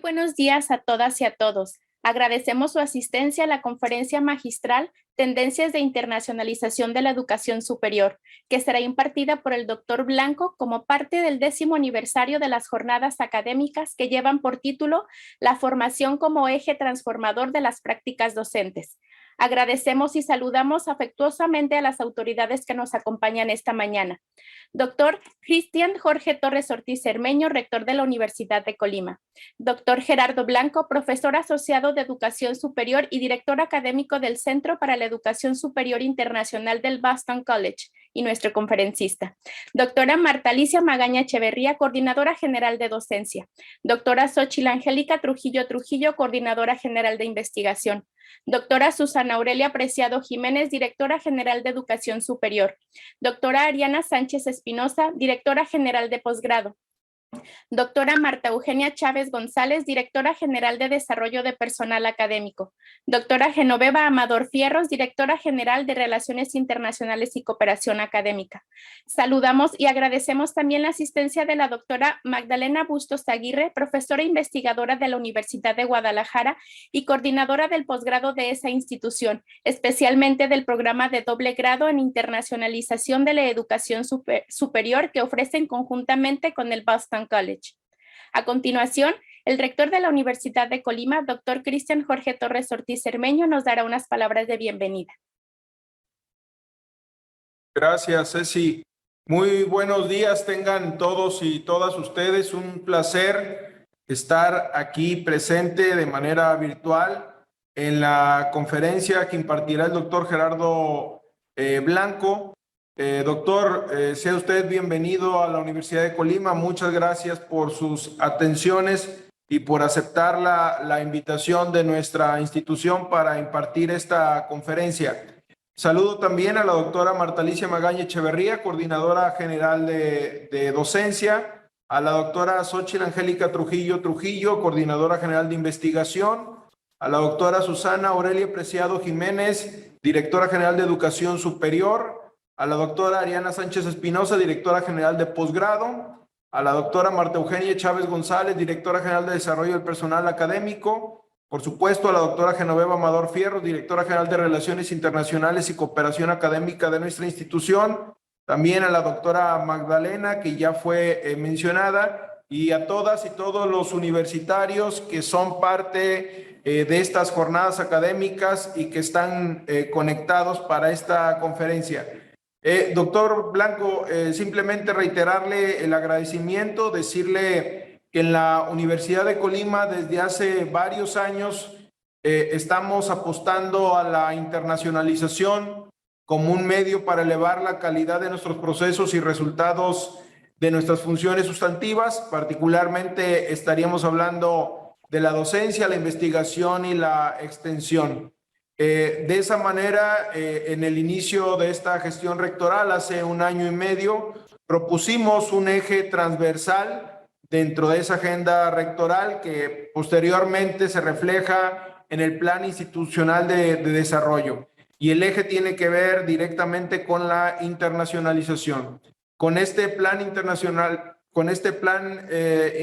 buenos días a todas y a todos. Agradecemos su asistencia a la conferencia magistral Tendencias de Internacionalización de la Educación Superior, que será impartida por el Dr. Blanco como parte del 10º aniversario de las jornadas académicas que llevan por título La formación como eje transformador de las prácticas docentes. Agradecemos y saludamos afectuosamente a las autoridades que nos acompañan esta mañana. Doctor Cristian Jorge Torres Ortiz Cermeño, rector de la Universidad de Colima. Doctor Gerardo Blanco, profesor asociado de Educación Superior y director académico del Centro para la Educación Superior Internacional del Boston College y nuestro conferencista. Doctora Marta Alicia Magaña Echeverría, coordinadora general de docencia. Doctora Xochitl Angélica Trujillo Trujillo, coordinadora general de investigación. Doctora Susana Aurelia Preciado Jiménez, directora general de Educación Superior. Doctora Ariana Sánchez Espinosa, directora general de posgrado. Doctora Marta Eugenia Chávez González, directora general de Desarrollo de Personal Académico. Doctora Genoveva Amador Fierros, directora general de Relaciones Internacionales y Cooperación Académica. Saludamos y agradecemos también la asistencia de la doctora Magdalena Bustos Aguirre, profesora investigadora de la Universidad de Guadalajara y coordinadora del posgrado de esa institución, especialmente del programa de doble grado en internacionalización de la educación superior que ofrecen conjuntamente con el Boston College. A continuación, el rector de la Universidad de Colima, doctor Cristian Jorge Torres Ortiz Cermeño, nos dará unas palabras de bienvenida. Gracias, Ceci. Muy buenos días tengan todos y todas ustedes. Un placer estar aquí presente de manera virtual en la conferencia que impartirá el doctor Gerardo Blanco. Doctor, sea usted bienvenido a la Universidad de Colima. Muchas gracias por sus atenciones y por aceptar la invitación de nuestra institución para impartir esta conferencia. Saludo también a la doctora Marta Alicia Magaña Echeverría, coordinadora general de docencia, a la doctora Xochitl Angélica Trujillo Trujillo, coordinadora general de investigación, a la doctora Susana Aurelia Preciado Jiménez, directora general de Educación Superior, a la doctora Ariana Sánchez Espinosa, directora general de posgrado, a la doctora Marta Eugenia Chávez González, directora general de Desarrollo del Personal Académico, por supuesto a la doctora Genoveva Amador Fierros, directora general de Relaciones Internacionales y Cooperación Académica de nuestra institución, también a la doctora Magdalena, que ya fue mencionada, y a todas y todos los universitarios que son parte de estas jornadas académicas y que están conectados para esta conferencia. Doctor Blanco, simplemente reiterarle el agradecimiento, decirle que en la Universidad de Colima desde hace varios años estamos apostando a la internacionalización como un medio para elevar la calidad de nuestros procesos y resultados de nuestras funciones sustantivas. Particularmente estaríamos hablando de la docencia, la investigación y la extensión. De esa manera, en el inicio de esta gestión rectoral, hace 1 año y medio, propusimos un eje transversal dentro de esa agenda rectoral que posteriormente se refleja en el Plan Institucional de Desarrollo. Y el eje tiene que ver directamente con la internacionalización. Con este plan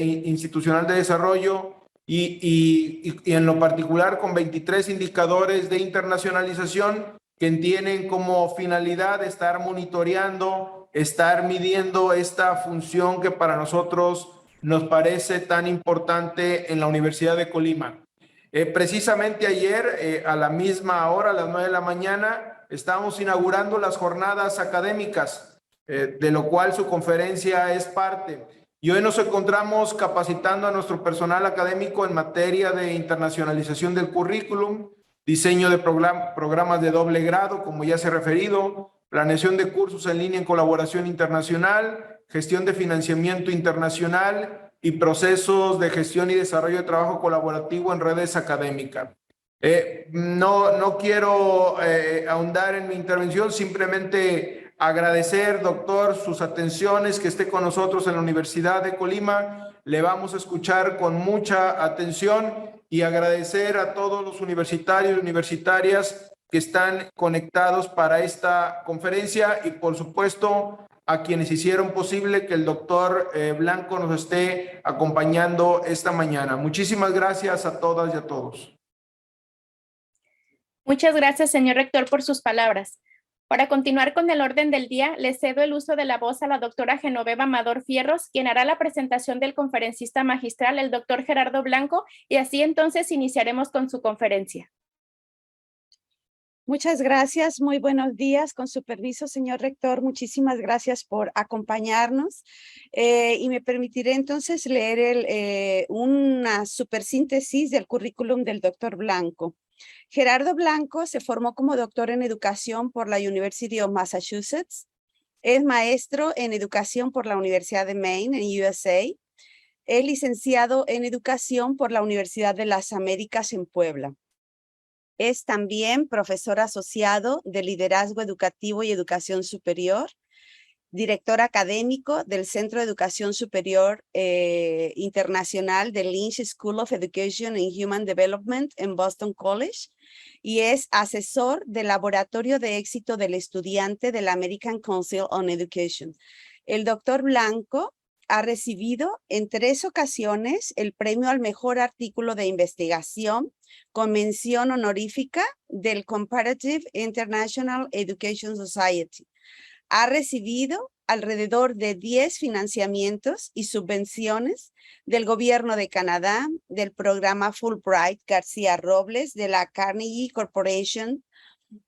institucional de desarrollo, y en lo particular con 23 indicadores de internacionalización que tienen como finalidad estar monitoreando, estar midiendo esta función que para nosotros nos parece tan importante en la Universidad de Colima. Precisamente ayer, a la misma hora, a las 9 de la mañana, estábamos inaugurando las jornadas académicas, de lo cual su conferencia es parte. Y hoy nos encontramos capacitando a nuestro personal académico en materia de internacionalización del currículum, diseño de programas de doble grado, como ya se ha referido, planeación de cursos en línea en colaboración internacional, gestión de financiamiento internacional y procesos de gestión y desarrollo de trabajo colaborativo en redes académicas. No quiero ahondar en mi intervención, simplemente agradecer, doctor, sus atenciones, que esté con nosotros en la Universidad de Colima. Le vamos a escuchar con mucha atención y agradecer a todos los universitarios y universitarias que están conectados para esta conferencia y, por supuesto, a quienes hicieron posible que el doctor Blanco nos esté acompañando esta mañana. Muchísimas gracias a todas y a todos. Muchas gracias, señor rector, por sus palabras. Para continuar con el orden del día, le cedo el uso de la voz a la doctora Genoveva Amador Fierros, quien hará la presentación del conferencista magistral, el doctor Gerardo Blanco, y así entonces iniciaremos con su conferencia. Muchas gracias, muy buenos días. Con su permiso, señor rector, muchísimas gracias por acompañarnos. Y me permitiré entonces leer una supersíntesis del currículum del doctor Blanco. Gerardo Blanco se formó como doctor en educación por la University of Massachusetts. Es maestro en educación por la Universidad de Maine en USA. Es licenciado en educación por la Universidad de las Américas en Puebla. Es también profesor asociado de Liderazgo Educativo y Educación Superior, director académico del Centro de Educación Superior Internacional del Lynch School of Education and Human Development en Boston College y es asesor del Laboratorio de Éxito del Estudiante del American Council on Education. El doctor Blanco ha recibido en 3 ocasiones el premio al mejor artículo de investigación con mención honorífica del Comparative International Education Society. Ha recibido alrededor de 10 financiamientos y subvenciones del Gobierno de Canadá, del programa Fulbright García Robles, de la Carnegie Corporation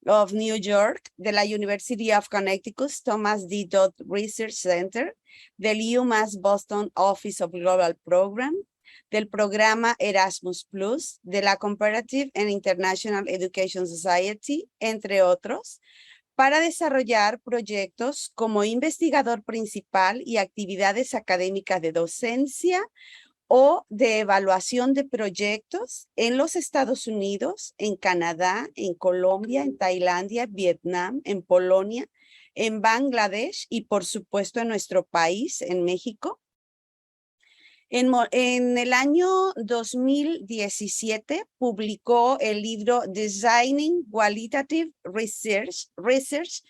of New York, de la University of Connecticut Thomas D. Dodd Research Center, del UMass Boston Office of Global Program, del programa Erasmus Plus, de la Comparative and International Education Society, entre otros, para desarrollar proyectos como investigador principal y actividades académicas de docencia o de evaluación de proyectos en los Estados Unidos, en Canadá, en Colombia, en Tailandia, Vietnam, en Polonia, en Bangladesh y por supuesto en nuestro país, en México. En el año 2017 publicó el libro Designing Qualitative Research,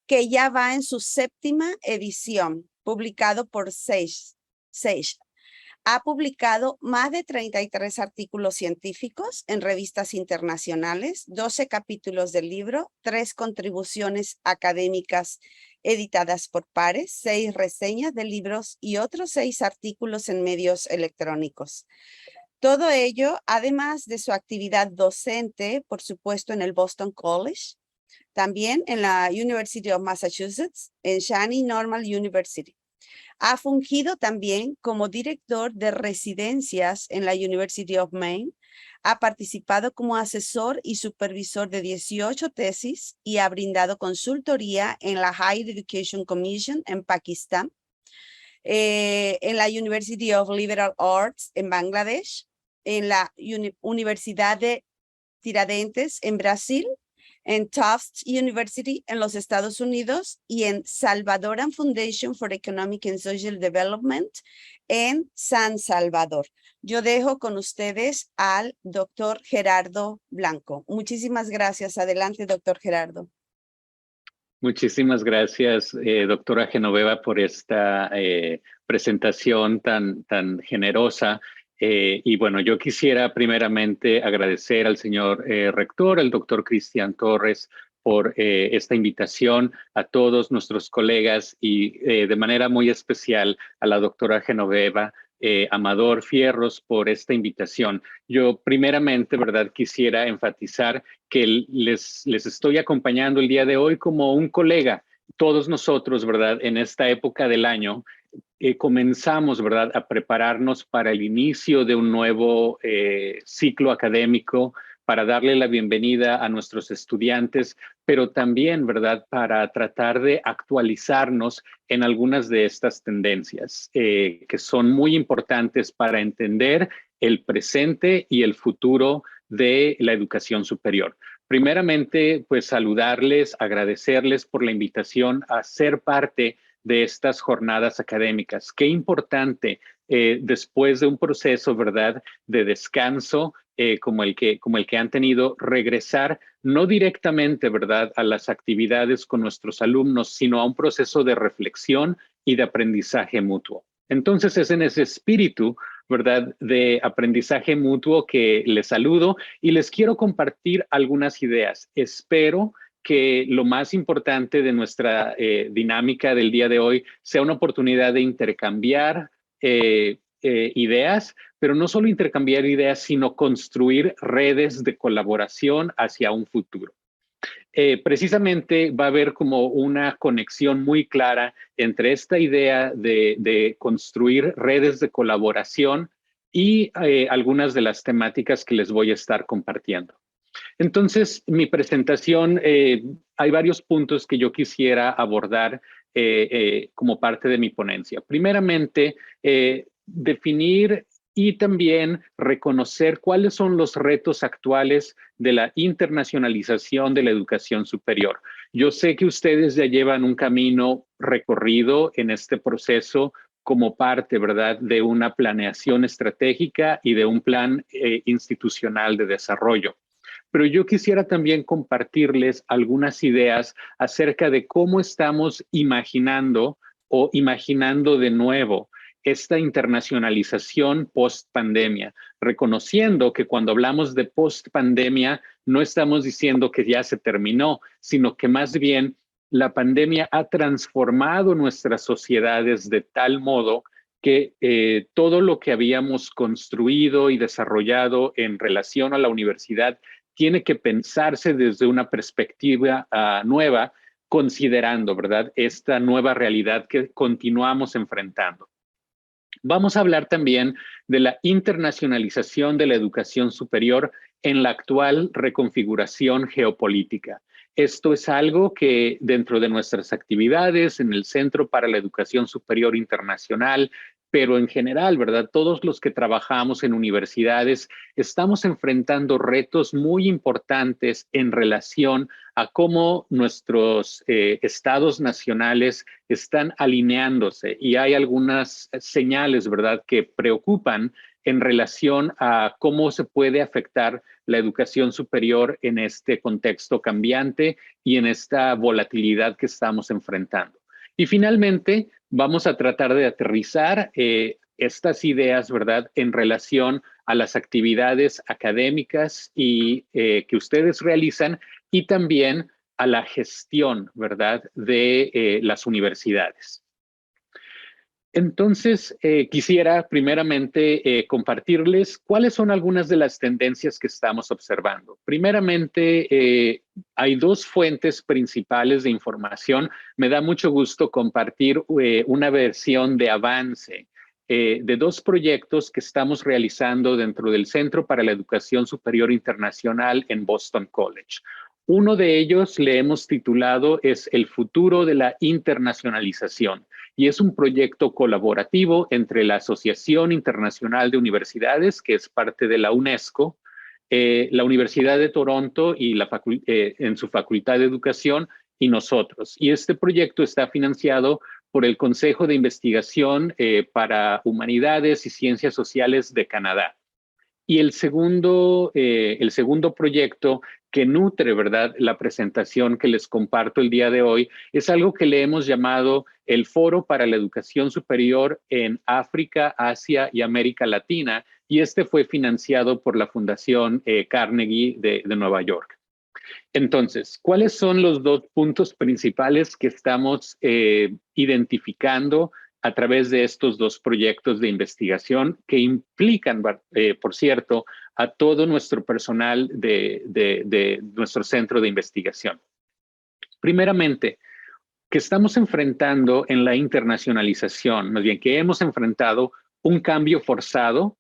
que ya va en su 7ª edición, publicado por Sage. Ha publicado más de 33 artículos científicos en revistas internacionales, 12 capítulos del libro, 3 contribuciones académicas editadas por pares, 6 reseñas de libros y otros 6 artículos en medios electrónicos. Todo ello, además de su actividad docente, por supuesto, en el Boston College, también en la University of Massachusetts, en Shani Normal University. Ha fungido también como director de residencias en la University of Maine. Ha participado como asesor y supervisor de 18 tesis y ha brindado consultoría en la Higher Education Commission en Pakistán, en la University of Liberal Arts en Bangladesh, en la Universidad de Tiradentes en Brasil, en Tufts University en los Estados Unidos y en Salvadoran Foundation for Economic and Social Development en San Salvador. Yo dejo con ustedes al doctor Gerardo Blanco. Muchísimas gracias. Adelante, doctor Gerardo. Muchísimas gracias, doctora Genoveva, por esta presentación tan generosa. Y bueno, yo quisiera primeramente agradecer al señor rector, el doctor Cristian Torres, por esta invitación, a todos nuestros colegas y de manera muy especial a la doctora Genoveva Amador Fierros por esta invitación. Yo primeramente, ¿verdad?, quisiera enfatizar que les estoy acompañando el día de hoy como un colega. Todos nosotros, ¿verdad?, en esta época del año, comenzamos, ¿verdad?, a prepararnos para el inicio de un nuevo ciclo académico, para darle la bienvenida a nuestros estudiantes, pero también, ¿verdad?, para tratar de actualizarnos en algunas de estas tendencias que son muy importantes para entender el presente y el futuro de la educación superior. Primeramente, pues saludarles, agradecerles por la invitación a ser parte de estas jornadas académicas. Qué importante, después de un proceso, ¿verdad?, de descanso, como el que han tenido, regresar no directamente, ¿verdad?, a las actividades con nuestros alumnos, sino a un proceso de reflexión y de aprendizaje mutuo. Entonces es en ese espíritu, ¿verdad?, de aprendizaje mutuo que les saludo y les quiero compartir algunas ideas. Espero que lo más importante de nuestra dinámica del día de hoy sea una oportunidad de intercambiar ideas, pero no solo intercambiar ideas, sino construir redes de colaboración hacia un futuro. Precisamente va a haber como una conexión muy clara entre esta idea de construir redes de colaboración y algunas de las temáticas que les voy a estar compartiendo. Entonces, mi presentación, hay varios puntos que yo quisiera abordar como parte de mi ponencia. Primeramente, definir y también reconocer cuáles son los retos actuales de la internacionalización de la educación superior. Yo sé que ustedes ya llevan un camino recorrido en este proceso como parte, ¿verdad?, de una planeación estratégica y de un plan institucional de desarrollo. Pero yo quisiera también compartirles algunas ideas acerca de cómo estamos imaginando o imaginando de nuevo esta internacionalización post-pandemia, reconociendo que cuando hablamos de post-pandemia no estamos diciendo que ya se terminó, sino que más bien la pandemia ha transformado nuestras sociedades de tal modo que todo lo que habíamos construido y desarrollado en relación a la universidad tiene que pensarse desde una perspectiva nueva, considerando, ¿verdad?, esta nueva realidad que continuamos enfrentando. Vamos a hablar también de la internacionalización de la educación superior en la actual reconfiguración geopolítica. Esto es algo que dentro de nuestras actividades en el Centro para la Educación Superior Internacional, pero en general, ¿verdad?, todos los que trabajamos en universidades estamos enfrentando retos muy importantes en relación a cómo nuestros estados nacionales están alineándose y hay algunas señales, ¿verdad?, que preocupan en relación a cómo se puede afectar la educación superior en este contexto cambiante y en esta volatilidad que estamos enfrentando. Y finalmente, vamos a tratar de aterrizar estas ideas, ¿verdad?, en relación a las actividades académicas y que ustedes realizan y también a la gestión, ¿verdad?, de las universidades. Entonces, quisiera primeramente compartirles cuáles son algunas de las tendencias que estamos observando. Primeramente, hay dos fuentes principales de información. Me da mucho gusto compartir una versión de avance de dos proyectos que estamos realizando dentro del Centro para la Educación Superior Internacional en Boston College. Uno de ellos le hemos titulado es El futuro de la internacionalización. Y es un proyecto colaborativo entre la Asociación Internacional de Universidades, que es parte de la UNESCO, la Universidad de Toronto y en su Facultad de Educación y nosotros. Y este proyecto está financiado por el Consejo de Investigación para Humanidades y Ciencias Sociales de Canadá. Y el segundo proyecto que nutre, ¿verdad?, la presentación que les comparto el día de hoy es algo que le hemos llamado el Foro para la Educación Superior en África, Asia y América Latina, y este fue financiado por la Fundación Carnegie de Nueva York. Entonces, ¿cuáles son los dos puntos principales que estamos identificando a través de estos dos proyectos de investigación que implican, por cierto, a todo nuestro personal de nuestro centro de investigación? Primeramente, que estamos enfrentando en la internacionalización, más bien que hemos enfrentado un cambio forzado,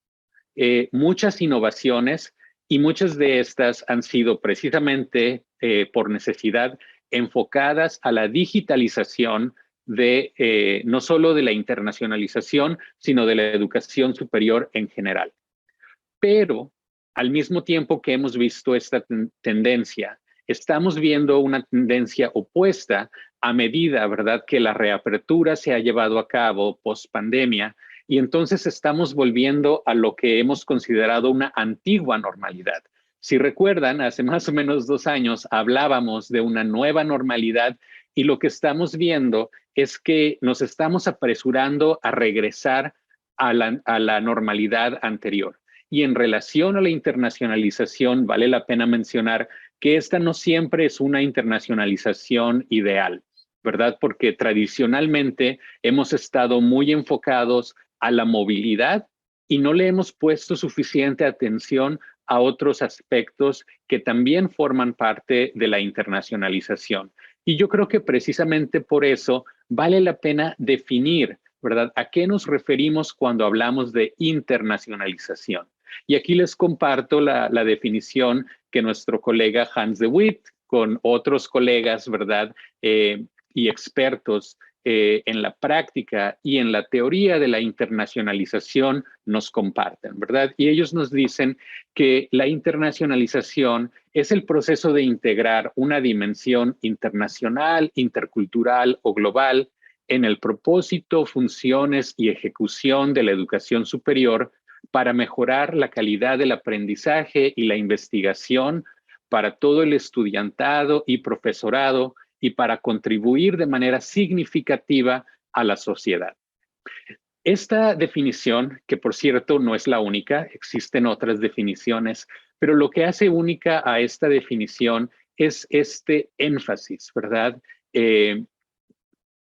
muchas innovaciones y muchas de estas han sido precisamente por necesidad enfocadas a la digitalización de no solo de la internacionalización, sino de la educación superior en general. Pero al mismo tiempo que hemos visto esta tendencia, estamos viendo una tendencia opuesta a medida, ¿verdad?, que la reapertura se ha llevado a cabo post pandemia. y entonces estamos volviendo a lo que hemos considerado una antigua normalidad. Si recuerdan, hace más o menos 2 años hablábamos de una nueva normalidad y lo que estamos viendo es que nos estamos apresurando a regresar a la normalidad anterior. Y en relación a la internacionalización, vale la pena mencionar que esta no siempre es una internacionalización ideal, ¿verdad? Porque tradicionalmente hemos estado muy enfocados a la movilidad y no le hemos puesto suficiente atención a otros aspectos que también forman parte de la internacionalización. Y yo creo que precisamente por eso vale la pena definir, ¿verdad? ¿A qué nos referimos cuando hablamos de internacionalización? Y aquí les comparto la definición que nuestro colega Hans de Witt, con otros colegas, ¿verdad? Y expertos en la práctica y en la teoría de la internacionalización nos comparten, ¿verdad? Y ellos nos dicen que la internacionalización es el proceso de integrar una dimensión internacional, intercultural o global en el propósito, funciones y ejecución de la educación superior para mejorar la calidad del aprendizaje y la investigación para todo el estudiantado y profesorado y para contribuir de manera significativa a la sociedad. Esta definición, que por cierto no es la única, existen otras definiciones, pero lo que hace única a esta definición es este énfasis, ¿verdad? En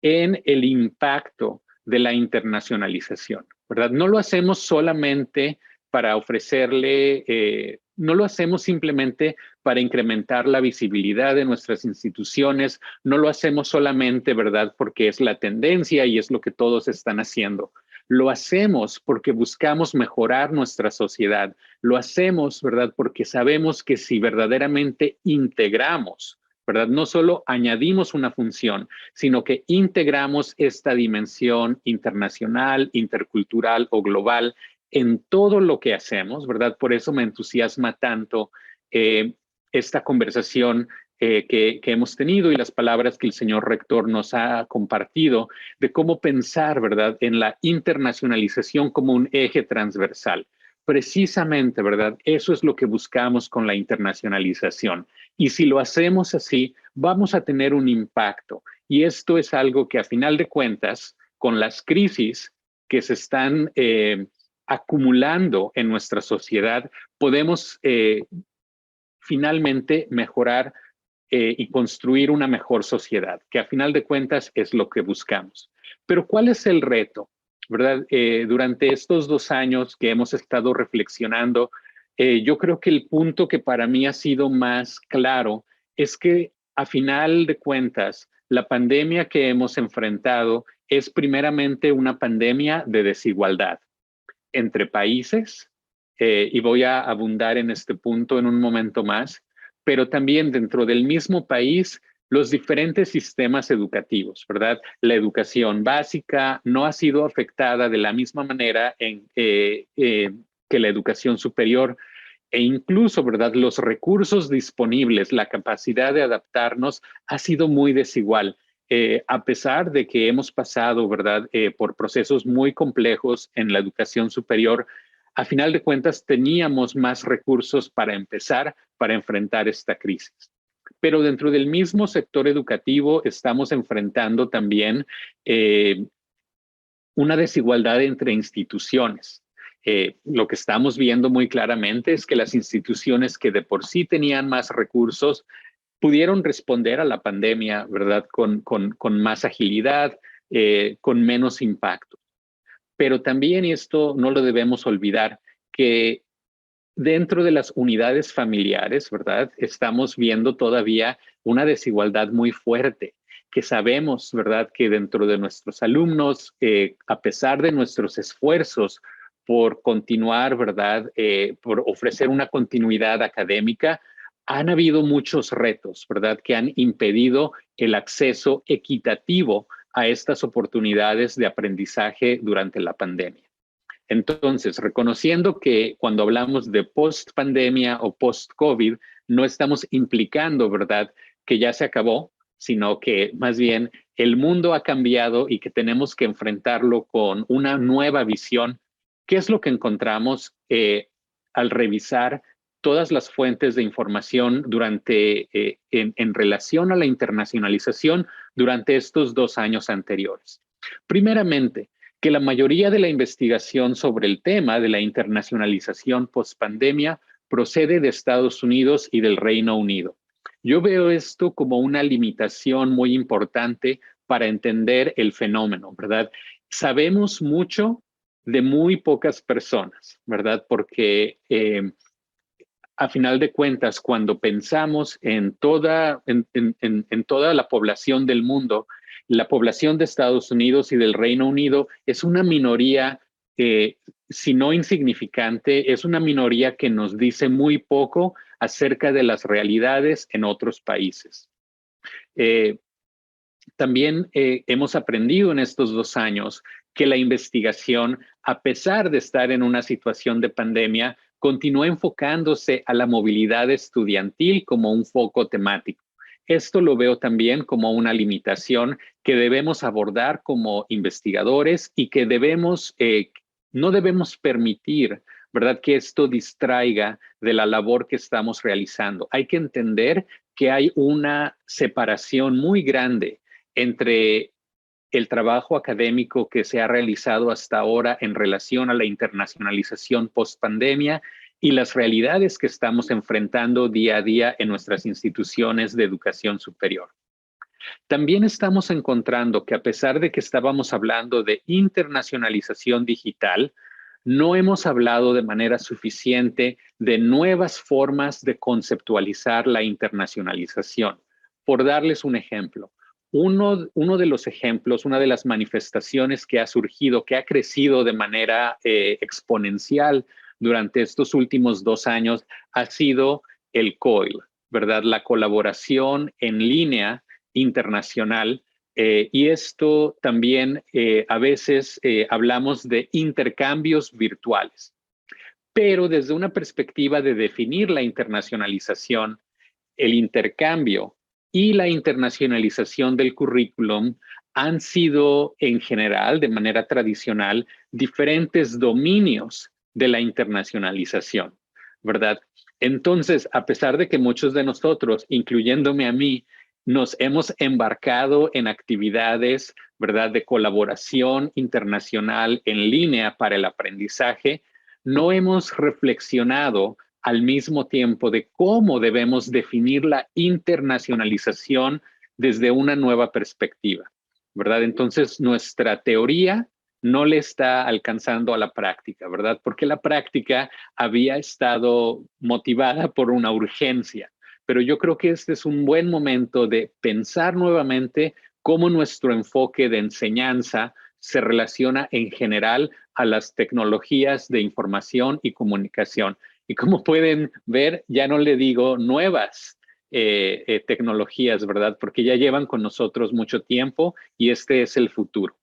el impacto de la internacionalización, ¿verdad? No lo hacemos solamente para ofrecerle, no lo hacemos simplemente para incrementar la visibilidad de nuestras instituciones, no lo hacemos solamente, ¿verdad?, porque es la tendencia y es lo que todos están haciendo. Lo hacemos porque buscamos mejorar nuestra sociedad. Lo hacemos, ¿verdad?, porque sabemos que si verdaderamente integramos, ¿verdad?, no solo añadimos una función, sino que integramos esta dimensión internacional, intercultural o global en todo lo que hacemos, ¿verdad? Por eso me entusiasma tanto esta conversación que hemos tenido y las palabras que el señor rector nos ha compartido de cómo pensar, ¿verdad?, en la internacionalización como un eje transversal. Precisamente, ¿verdad? Eso es lo que buscamos con la internacionalización. Y si lo hacemos así, vamos a tener un impacto. Y esto es algo que a final de cuentas, con las crisis que se están acumulando en nuestra sociedad, podemos finalmente mejorar y construir una mejor sociedad, que a final de cuentas es lo que buscamos. Pero ¿cuál es el reto? ¿Verdad? Durante estos 2 años que hemos estado reflexionando, yo creo que el punto que para mí ha sido más claro es que a final de cuentas, la pandemia que hemos enfrentado es primeramente una pandemia de desigualdad entre países, y voy a abundar en este punto en un momento más, pero también dentro del mismo país, los diferentes sistemas educativos, ¿verdad? La educación básica no ha sido afectada de la misma manera que la educación superior, e incluso, ¿verdad?, los recursos disponibles, la capacidad de adaptarnos ha sido muy desigual. A pesar de que hemos pasado, ¿verdad?, por procesos muy complejos en la educación superior, a final de cuentas teníamos más recursos para empezar, para enfrentar esta crisis. Pero dentro del mismo sector educativo estamos enfrentando también una desigualdad entre instituciones. Lo que estamos viendo muy claramente es que las instituciones que de por sí tenían más recursos pudieron responder a la pandemia, ¿verdad?, con más agilidad, con menos impacto. Pero también, y esto no lo debemos olvidar, que dentro de las unidades familiares, ¿verdad?, estamos viendo todavía una desigualdad muy fuerte, que sabemos, ¿verdad?, que dentro de nuestros alumnos, a pesar de nuestros esfuerzos por continuar, ¿verdad?, por ofrecer una continuidad académica, han habido muchos retos, ¿verdad?, que han impedido el acceso equitativo a estas oportunidades de aprendizaje durante la pandemia. Entonces, reconociendo que cuando hablamos de post-pandemia o post-COVID, no estamos implicando, ¿verdad?, que ya se acabó, sino que más bien el mundo ha cambiado y que tenemos que enfrentarlo con una nueva visión. ¿Qué es lo que encontramos al revisar todas las fuentes de información en relación a la internacionalización durante estos 2 años anteriores? Primeramente, que la mayoría de la investigación sobre el tema de la internacionalización post-pandemia procede de Estados Unidos y del Reino Unido. Yo veo esto como una limitación muy importante para entender el fenómeno, ¿verdad? Sabemos mucho de muy pocas personas, ¿verdad? Porque a final de cuentas, cuando pensamos en toda la población del mundo, la población de Estados Unidos y del Reino Unido es una minoría, si no insignificante, es una minoría que nos dice muy poco acerca de las realidades en otros países. También hemos aprendido en estos 2 años que la investigación, a pesar de estar en una situación de pandemia, continúa enfocándose a la movilidad estudiantil como un foco temático. Esto lo veo también como una limitación que debemos abordar como investigadores y que no debemos permitir, ¿verdad?, que esto distraiga de la labor que estamos realizando. Hay que entender que hay una separación muy grande entre el trabajo académico que se ha realizado hasta ahora en relación a la internacionalización post-pandemia y las realidades que estamos enfrentando día a día en nuestras instituciones de educación superior. También estamos encontrando que a pesar de que estábamos hablando de internacionalización digital, no hemos hablado de manera suficiente de nuevas formas de conceptualizar la internacionalización. Por darles un ejemplo, uno de los ejemplos, una de las manifestaciones que ha surgido, que ha crecido de manera exponencial durante estos últimos 2 años, ha sido el COIL, ¿verdad? La colaboración en línea internacional. Y esto también a veces hablamos de intercambios virtuales. Pero desde una perspectiva de definir la internacionalización, el intercambio y la internacionalización del currículum han sido en general, de manera tradicional, diferentes dominios de la internacionalización, ¿verdad? Entonces, a pesar de que muchos de nosotros, incluyéndome a mí, nos hemos embarcado en actividades, ¿verdad?, de colaboración internacional en línea para el aprendizaje, no hemos reflexionado al mismo tiempo de cómo debemos definir la internacionalización desde una nueva perspectiva, ¿verdad? Entonces, nuestra teoría no le está alcanzando a la práctica, ¿verdad? Porque la práctica había estado motivada por una urgencia. Pero yo creo que este es un buen momento de pensar nuevamente cómo nuestro enfoque de enseñanza se relaciona en general a las tecnologías de información y comunicación. Y como pueden ver, ya no le digo nuevas tecnologías, ¿verdad? Porque ya llevan con nosotros mucho tiempo y este es el futuro.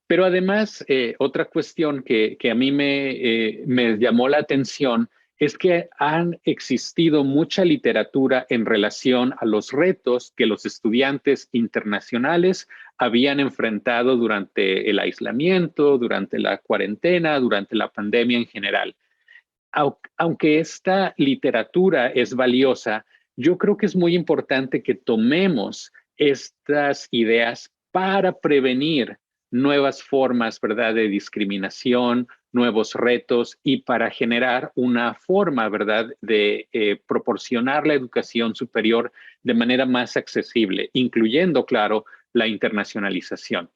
Pero además, otra cuestión que a mí me llamó la atención es que han existido mucha literatura en relación a los retos que los estudiantes internacionales habían enfrentado durante el aislamiento, durante la cuarentena, durante la pandemia en general. Aunque esta literatura es valiosa, yo creo que es muy importante que tomemos estas ideas para prevenir nuevas formas, ¿verdad?, de discriminación, nuevos retos y para generar una forma, ¿verdad?, de proporcionar la educación superior de manera más accesible, incluyendo, claro, la internacionalización.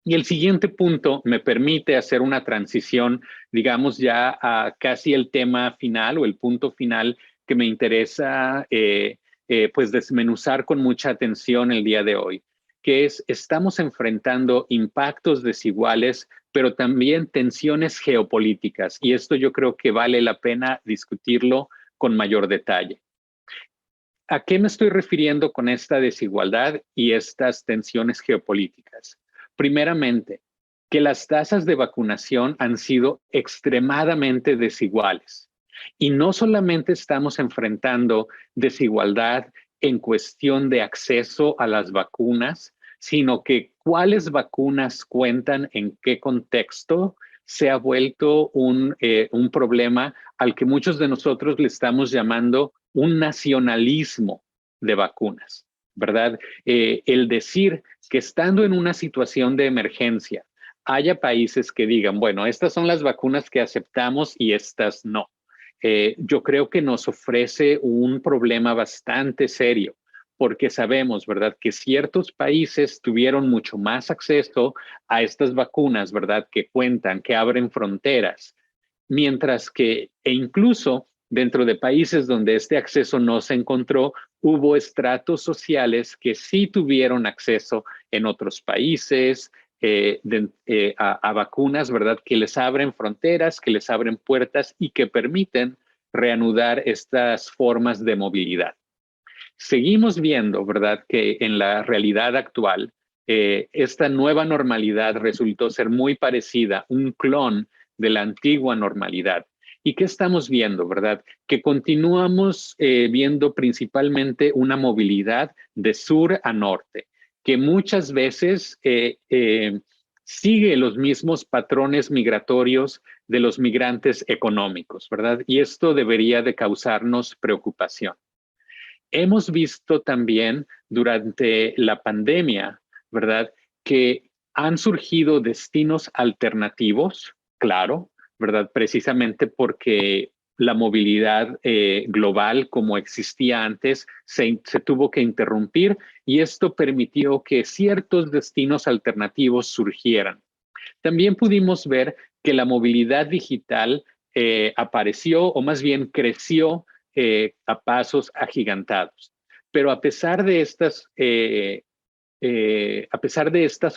Y el siguiente punto me permite hacer una transición, digamos, ya a casi el tema final o el punto final que me interesa pues desmenuzar con mucha atención el día de hoy, que es, estamos enfrentando impactos desiguales, pero también tensiones geopolíticas. Y esto yo creo que vale la pena discutirlo con mayor detalle. ¿A qué me estoy refiriendo con esta desigualdad y estas tensiones geopolíticas? Primeramente, que las tasas de vacunación han sido extremadamente desiguales. Y no solamente estamos enfrentando desigualdad en cuestión de acceso a las vacunas, sino que cuáles vacunas cuentan, en qué contexto, se ha vuelto un problema al que muchos de nosotros le estamos llamando un nacionalismo de vacunas, ¿verdad? El decir que estando en una situación de emergencia, haya países que digan, bueno, estas son las vacunas que aceptamos y estas no. Yo creo que nos ofrece un problema bastante serio, porque sabemos, ¿verdad?, que ciertos países tuvieron mucho más acceso a estas vacunas, ¿verdad?, que cuentan, que abren fronteras, mientras que, e incluso dentro de países donde este acceso no se encontró, hubo estratos sociales que sí tuvieron acceso en otros países a vacunas, ¿verdad?, que les abren fronteras, que les abren puertas y que permiten reanudar estas formas de movilidad. Seguimos viendo, ¿verdad?, que en la realidad actual, esta nueva normalidad resultó ser muy parecida, un clon de la antigua normalidad. ¿Y qué estamos viendo, verdad? Que continuamos viendo principalmente una movilidad de sur a norte, que muchas veces sigue los mismos patrones migratorios de los migrantes económicos, ¿verdad? Y esto debería de causarnos preocupación. Hemos visto también durante la pandemia, ¿verdad?, que han surgido destinos alternativos, claro, ¿verdad?, precisamente porque la movilidad global como existía antes se tuvo que interrumpir y esto permitió que ciertos destinos alternativos surgieran. También pudimos ver que la movilidad digital apareció o más bien creció a pasos agigantados. Pero a pesar de estas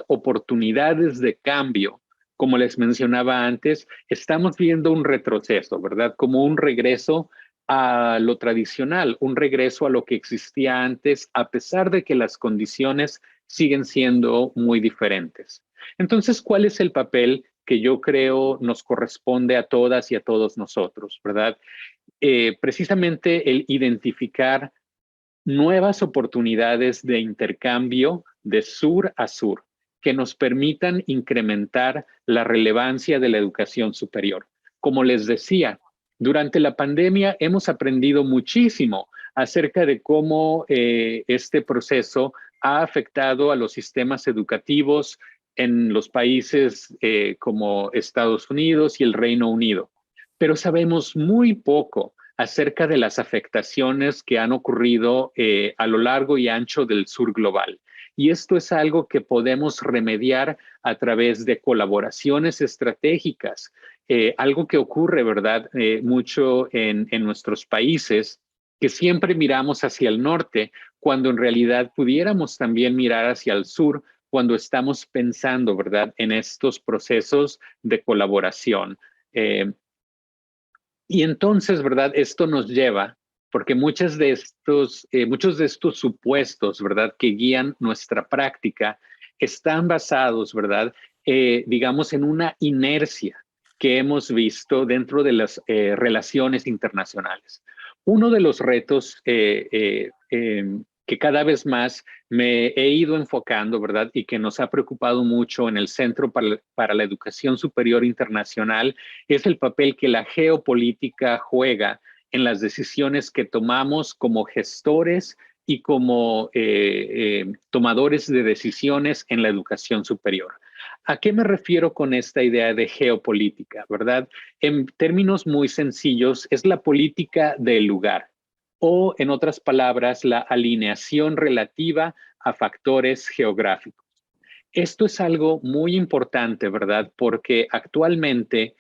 oportunidades de cambio, como les mencionaba antes, estamos viendo un retroceso, ¿verdad? Como un regreso a lo tradicional, un regreso a lo que existía antes, a pesar de que las condiciones siguen siendo muy diferentes. Entonces, ¿cuál es el papel que yo creo nos corresponde a todas y a todos nosotros, ¿verdad? Precisamente el identificar nuevas oportunidades de intercambio de sur a sur que nos permitan incrementar la relevancia de la educación superior. Como les decía, durante la pandemia hemos aprendido muchísimo acerca de cómo este proceso ha afectado a los sistemas educativos en los países como Estados Unidos y el Reino Unido. Pero sabemos muy poco acerca de las afectaciones que han ocurrido a lo largo y ancho del sur global. Y esto es algo que podemos remediar a través de colaboraciones estratégicas, algo que ocurre, ¿verdad?, mucho en nuestros países, que siempre miramos hacia el norte, cuando en realidad pudiéramos también mirar hacia el sur cuando estamos pensando, ¿verdad?, en estos procesos de colaboración. Y entonces, ¿verdad?, esto nos lleva, porque muchos de estos supuestos, ¿verdad?, que guían nuestra práctica, están basados, ¿verdad?, digamos, en una inercia que hemos visto dentro de las relaciones internacionales. Uno de los retos que cada vez más me he ido enfocando, ¿verdad?, y que nos ha preocupado mucho en el Centro para la Educación Superior Internacional, es el papel que la geopolítica juega en las decisiones que tomamos como gestores y como tomadores de decisiones en la educación superior. ¿A qué me refiero con esta idea de geopolítica, verdad? En términos muy sencillos, es la política del lugar, o en otras palabras, la alineación relativa a factores geográficos. Esto es algo muy importante, ¿verdad? Porque actualmente,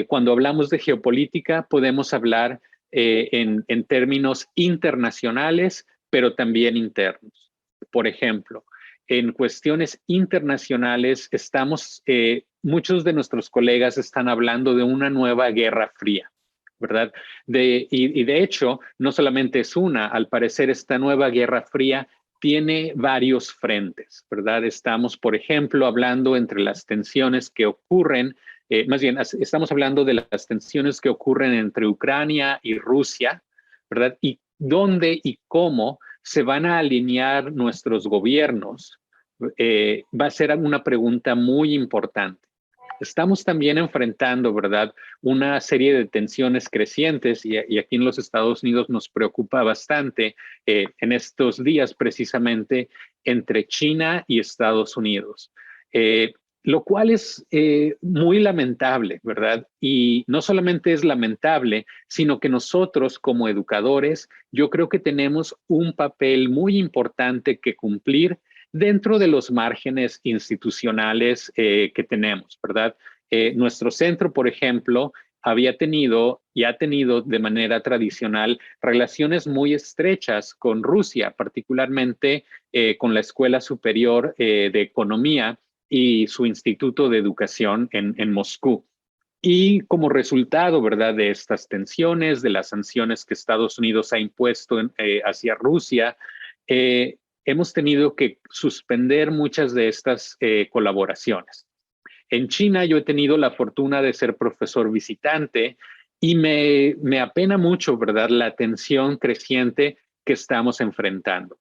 cuando hablamos de geopolítica, podemos hablar en términos internacionales, pero también internos. Por ejemplo, en cuestiones internacionales, muchos de nuestros colegas están hablando de una nueva guerra fría, ¿verdad? Y de hecho, no solamente es una, al parecer esta nueva guerra fría tiene varios frentes, ¿verdad? Estamos, por ejemplo, hablando entre las tensiones que ocurren, más bien, estamos hablando de las tensiones que ocurren entre Ucrania y Rusia, ¿verdad? Y dónde y cómo se van a alinear nuestros gobiernos? Va a ser una pregunta muy importante. Estamos también enfrentando, ¿verdad?, una serie de tensiones crecientes y aquí en los Estados Unidos nos preocupa bastante en estos días precisamente entre China y Estados Unidos. Lo cual es muy lamentable, ¿verdad? Y no solamente es lamentable, sino que nosotros como educadores, yo creo que tenemos un papel muy importante que cumplir dentro de los márgenes institucionales que tenemos, ¿verdad? Nuestro centro, por ejemplo, había tenido y ha tenido de manera tradicional relaciones muy estrechas con Rusia, particularmente con la Escuela Superior de Economía y su Instituto de Educación en Moscú. Y como resultado, ¿verdad?, de estas tensiones, de las sanciones que Estados Unidos ha impuesto hacia Rusia, hemos tenido que suspender muchas de estas colaboraciones. En China yo he tenido la fortuna de ser profesor visitante y me apena mucho, ¿verdad?, la tensión creciente que estamos enfrentando.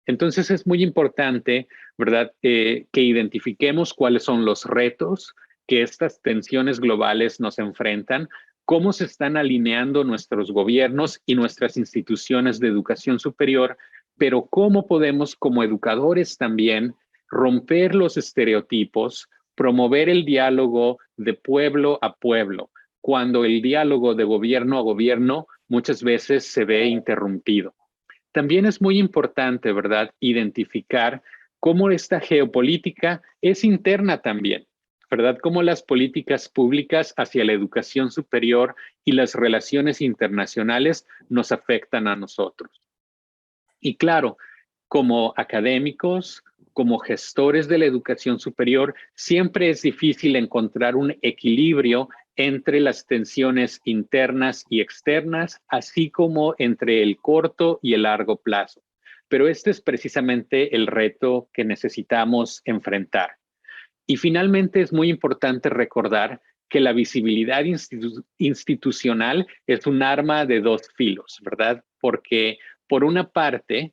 Entonces es muy importante, ¿verdad?, que identifiquemos cuáles son los retos que estas tensiones globales nos enfrentan, cómo se están alineando nuestros gobiernos y nuestras instituciones de educación superior, pero cómo podemos como educadores también romper los estereotipos, promover el diálogo de pueblo a pueblo, cuando el diálogo de gobierno a gobierno muchas veces se ve interrumpido. También es muy importante, ¿verdad?, identificar cómo esta geopolítica es interna también, ¿verdad? Cómo las políticas públicas hacia la educación superior y las relaciones internacionales nos afectan a nosotros. Y claro, como académicos, como gestores de la educación superior, siempre es difícil encontrar un equilibrio entre las tensiones internas y externas, así como entre el corto y el largo plazo. Pero este es precisamente el reto que necesitamos enfrentar. Y finalmente es muy importante recordar que la visibilidad institucional es un arma de dos filos, ¿verdad? Porque por una parte,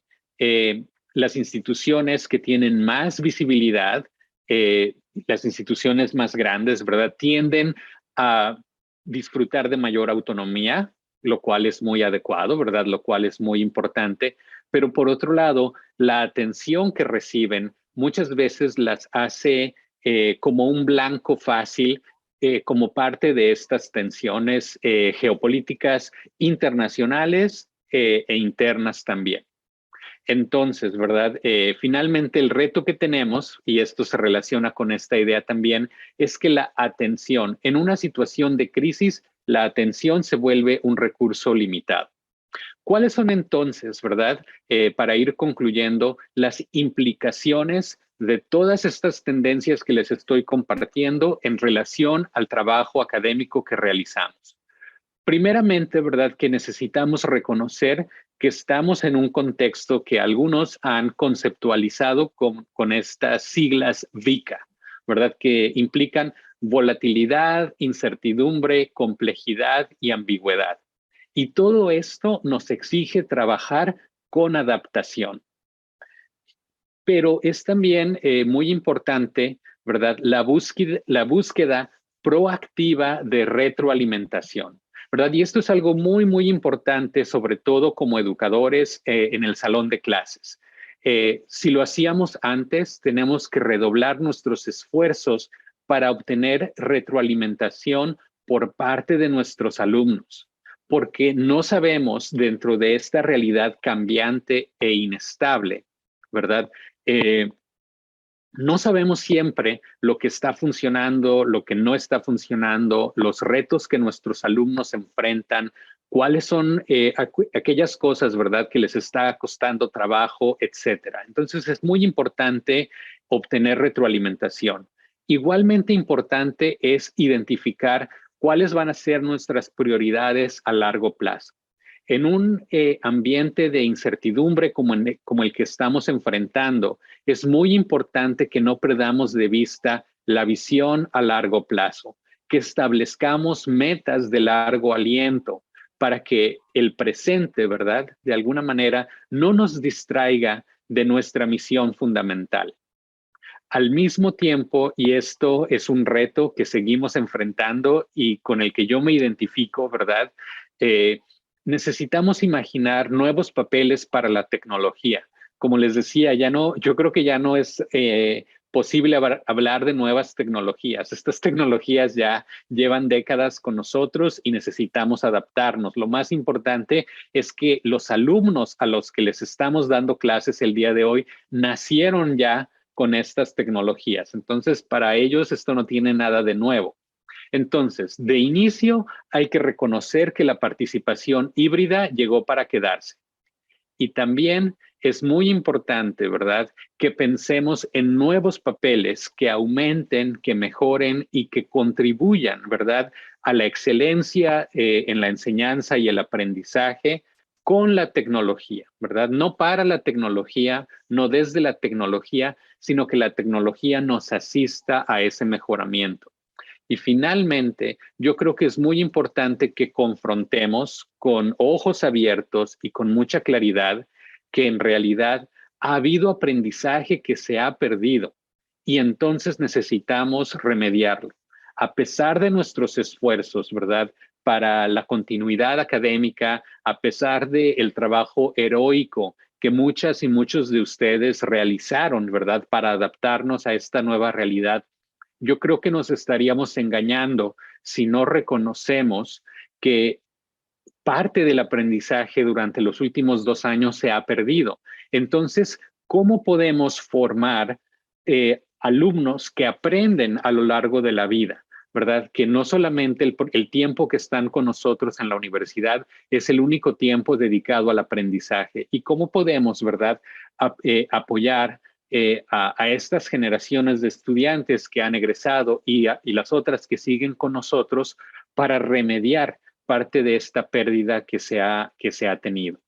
las instituciones que tienen más visibilidad, las instituciones más grandes, ¿verdad?, tienden a disfrutar de mayor autonomía, lo cual es muy adecuado, ¿verdad?, lo cual es muy importante. Pero por otro lado, la atención que reciben muchas veces las hace como un blanco fácil, como parte de estas tensiones geopolíticas internacionales e internas también. Entonces, ¿verdad? Finalmente el reto que tenemos, y esto se relaciona con esta idea también, es que la atención, en una situación de crisis, la atención se vuelve un recurso limitado. ¿Cuáles son entonces, verdad, para ir concluyendo, las implicaciones de todas estas tendencias que les estoy compartiendo en relación al trabajo académico que realizamos? Primeramente, ¿verdad?, que necesitamos reconocer que estamos en un contexto que algunos han conceptualizado con estas siglas VICA, ¿verdad?, que implican volatilidad, incertidumbre, complejidad y ambigüedad. Y todo esto nos exige trabajar con adaptación. Pero es también muy importante, ¿verdad?, la búsqueda proactiva de retroalimentación, ¿verdad? Y esto es algo muy, muy importante, sobre todo como educadores en el salón de clases. Si lo hacíamos antes, tenemos que redoblar nuestros esfuerzos para obtener retroalimentación por parte de nuestros alumnos, porque no sabemos dentro de esta realidad cambiante e inestable, ¿verdad? No sabemos siempre lo que está funcionando, lo que no está funcionando, los retos que nuestros alumnos enfrentan, cuáles son aquellas cosas, ¿verdad?, que les está costando trabajo, etcétera. Entonces es muy importante obtener retroalimentación. Igualmente importante es identificar cuáles van a ser nuestras prioridades a largo plazo. En un ambiente de incertidumbre como el que estamos enfrentando, es muy importante que no perdamos de vista la visión a largo plazo, que establezcamos metas de largo aliento, para que el presente, ¿verdad?, de alguna manera no nos distraiga de nuestra misión fundamental. Al mismo tiempo, y esto es un reto que seguimos enfrentando y con el que yo me identifico, ¿verdad?, necesitamos imaginar nuevos papeles para la tecnología. Como les decía, yo creo que ya no es posible hablar de nuevas tecnologías. Estas tecnologías ya llevan décadas con nosotros y necesitamos adaptarnos. Lo más importante es que los alumnos a los que les estamos dando clases el día de hoy nacieron ya con estas tecnologías. Entonces, para ellos esto no tiene nada de nuevo. Entonces, de inicio, hay que reconocer que la participación híbrida llegó para quedarse. Y también es muy importante, ¿verdad?, que pensemos en nuevos papeles que aumenten, que mejoren y que contribuyan, ¿verdad?, a la excelencia en la enseñanza y el aprendizaje con la tecnología, ¿verdad? No para la tecnología, no desde la tecnología, sino que la tecnología nos asista a ese mejoramiento. Y finalmente, yo creo que es muy importante que confrontemos con ojos abiertos y con mucha claridad que en realidad ha habido aprendizaje que se ha perdido y entonces necesitamos remediarlo. A pesar de nuestros esfuerzos, ¿verdad?, para la continuidad académica, a pesar del trabajo heroico que muchas y muchos de ustedes realizaron, ¿verdad?, para adaptarnos a esta nueva realidad, yo creo que nos estaríamos engañando si no reconocemos que parte del aprendizaje durante los últimos 2 años se ha perdido. Entonces, ¿cómo podemos formar alumnos que aprenden a lo largo de la vida? ¿Verdad? Que no solamente el tiempo que están con nosotros en la universidad es el único tiempo dedicado al aprendizaje. ¿Y cómo podemos, verdad, apoyar a estas generaciones de estudiantes que han egresado y las otras que siguen con nosotros para remediar parte de esta pérdida que se ha tenido?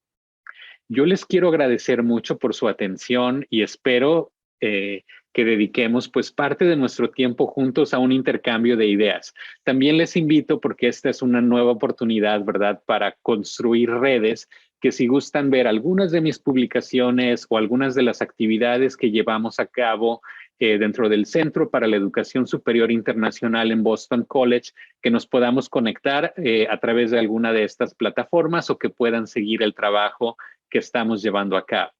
Yo les quiero agradecer mucho por su atención y espero que dediquemos pues parte de nuestro tiempo juntos a un intercambio de ideas. También les invito, porque esta es una nueva oportunidad, ¿verdad?, para construir redes, que si gustan ver algunas de mis publicaciones o algunas de las actividades que llevamos a cabo dentro del Centro para la Educación Superior Internacional en Boston College, que nos podamos conectar a través de alguna de estas plataformas o que puedan seguir el trabajo que estamos llevando a cabo.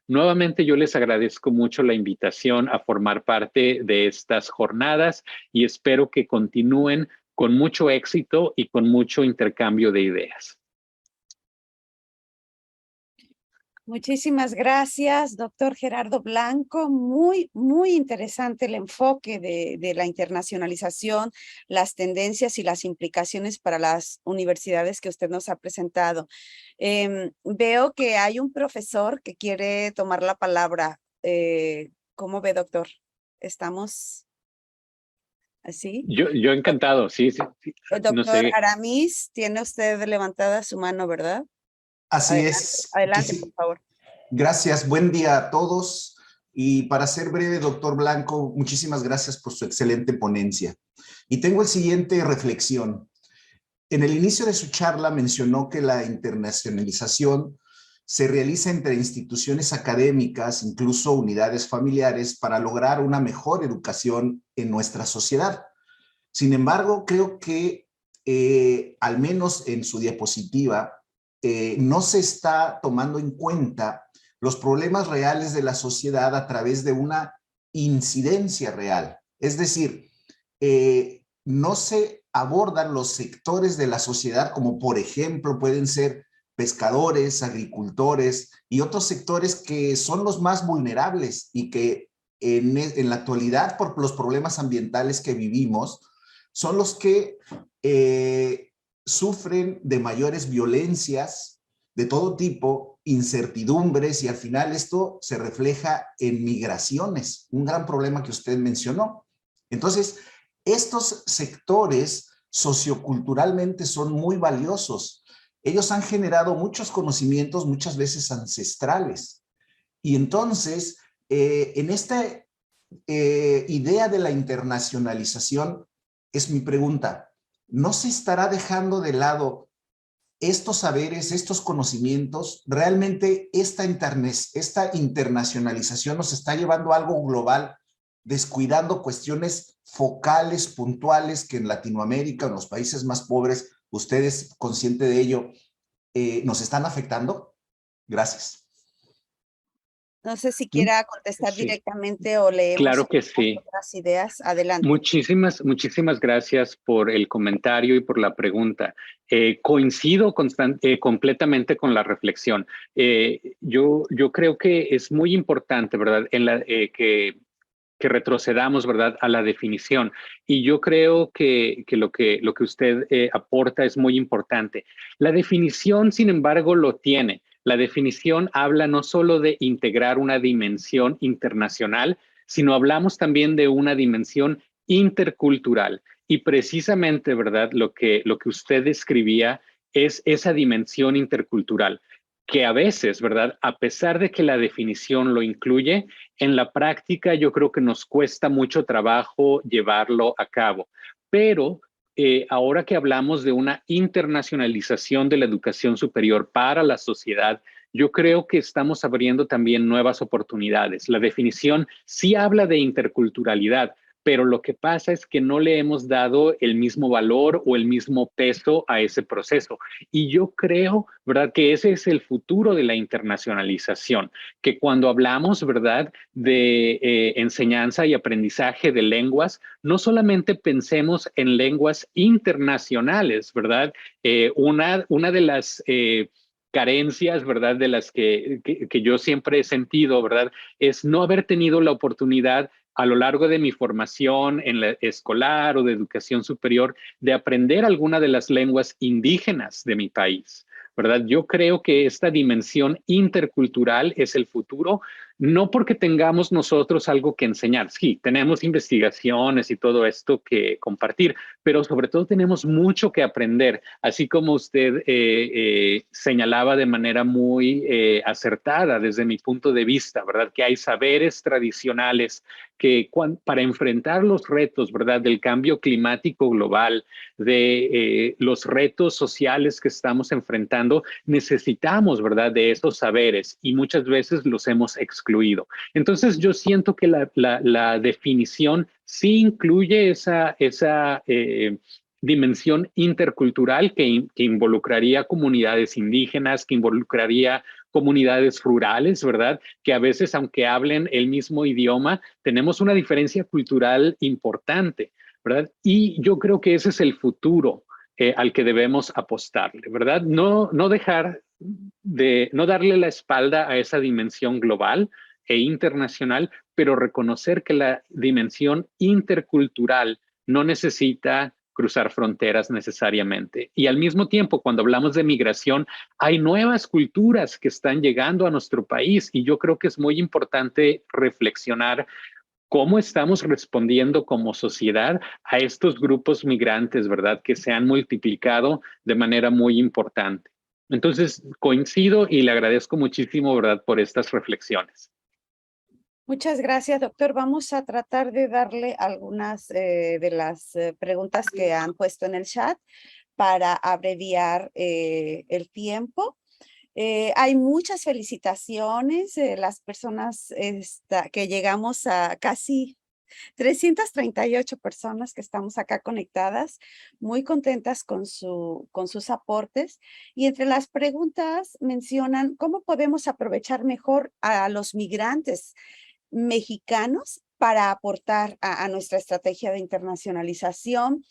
Nuevamente, yo les agradezco mucho la invitación a formar parte de estas jornadas y espero que continúen con mucho éxito y con mucho intercambio de ideas. Muchísimas gracias, doctor Gerardo Blanco. Muy interesante el enfoque de la internacionalización, las tendencias y las implicaciones para las universidades que usted nos ha presentado. Veo que hay un profesor que quiere tomar la palabra. ¿Cómo ve, doctor? ¿Estamos así? Yo encantado, sí. Doctor No sé. Aramis, tiene usted levantada su mano, ¿verdad? Así Adelante, es. adelante, por favor. Gracias, buen día a todos. Y para ser breve, doctor Blanco, muchísimas gracias por su excelente ponencia. Y tengo la siguiente reflexión. En el inicio de su charla mencionó que la internacionalización se realiza entre instituciones académicas, incluso unidades familiares, para lograr una mejor educación en nuestra sociedad. Sin embargo, creo que al menos en su diapositiva, no se está tomando en cuenta los problemas reales de la sociedad a través de una incidencia real. Es decir, no se abordan los sectores de la sociedad como, por ejemplo, pueden ser pescadores, agricultores y otros sectores que son los más vulnerables y que en la actualidad, por los problemas ambientales que vivimos, son los que sufren de mayores violencias de todo tipo, incertidumbres, y al final esto se refleja en migraciones, un gran problema que usted mencionó. Entonces, estos sectores socioculturalmente son muy valiosos. Ellos han generado muchos conocimientos, muchas veces ancestrales. Y entonces, en esta idea de la internacionalización, es mi pregunta, ¿no se estará dejando de lado estos saberes, estos conocimientos, realmente esta internacionalización nos está llevando a algo global, descuidando cuestiones focales, puntuales, que en Latinoamérica, en los países más pobres, ustedes conscientes de ello, nos están afectando? Gracias. No sé si quiera contestar Sí, directamente o leemos claro que sí. otras ideas. Adelante. Muchísimas gracias por el comentario y por la pregunta. Coincido completamente con la reflexión. Yo creo que es muy importante, ¿verdad? Que retrocedamos, ¿verdad?, a la definición. Y yo creo que lo que usted aporta es muy importante. La definición, sin embargo, lo tiene. La definición habla no solo de integrar una dimensión internacional, sino hablamos también de una dimensión intercultural. Y precisamente, ¿verdad?, lo que usted describía es esa dimensión intercultural, que a veces, ¿verdad?, a pesar de que la definición lo incluye, en la práctica yo creo que nos cuesta mucho trabajo llevarlo a cabo. Pero ahora que hablamos de una internacionalización de la educación superior para la sociedad, yo creo que estamos abriendo también nuevas oportunidades. La definición sí habla de interculturalidad, pero lo que pasa es que no le hemos dado el mismo valor o el mismo peso a ese proceso. Y yo creo, ¿verdad?, que ese es el futuro de la internacionalización, que cuando hablamos, ¿verdad?, de enseñanza y aprendizaje de lenguas, no solamente pensemos en lenguas internacionales, ¿verdad? Una de las carencias, ¿verdad?, de las que yo siempre he sentido, ¿verdad?, es no haber tenido la oportunidad a lo largo de mi formación en la escolar o de educación superior de aprender alguna de las lenguas indígenas de mi país, ¿verdad? Yo creo que esta dimensión intercultural es el futuro, no porque tengamos nosotros algo que enseñar. Sí, tenemos investigaciones y todo esto que compartir, pero sobre todo tenemos mucho que aprender, así como usted señalaba de manera muy acertada desde mi punto de vista, ¿verdad? Que hay saberes tradicionales que para enfrentar los retos, ¿verdad?, del cambio climático global, de los retos sociales que estamos enfrentando, necesitamos, ¿verdad?, de esos saberes y muchas veces los hemos excluido. Entonces yo siento que la definición sí incluye esa dimensión intercultural que involucraría comunidades indígenas, que involucraría comunidades rurales, ¿verdad? Que a veces, aunque hablen el mismo idioma, tenemos una diferencia cultural importante, ¿verdad? Y yo creo que ese es el futuro al que debemos apostarle, ¿verdad? No darle la espalda a esa dimensión global e internacional, pero reconocer que la dimensión intercultural no necesita cruzar fronteras necesariamente. Y al mismo tiempo, cuando hablamos de migración, hay nuevas culturas que están llegando a nuestro país y yo creo que es muy importante reflexionar cómo estamos respondiendo como sociedad a estos grupos migrantes, ¿verdad?, que se han multiplicado de manera muy importante. Entonces, coincido y le agradezco muchísimo, ¿verdad?, por estas reflexiones. Muchas gracias, doctor. Vamos a tratar de darle algunas de las preguntas que han puesto en el chat para abreviar el tiempo. Hay muchas felicitaciones, las personas que llegamos a casi 338 personas que estamos acá conectadas, muy contentas con sus aportes. Y entre las preguntas mencionan cómo podemos aprovechar mejor a los migrantes mexicanos para aportar a nuestra estrategia de internacionalización,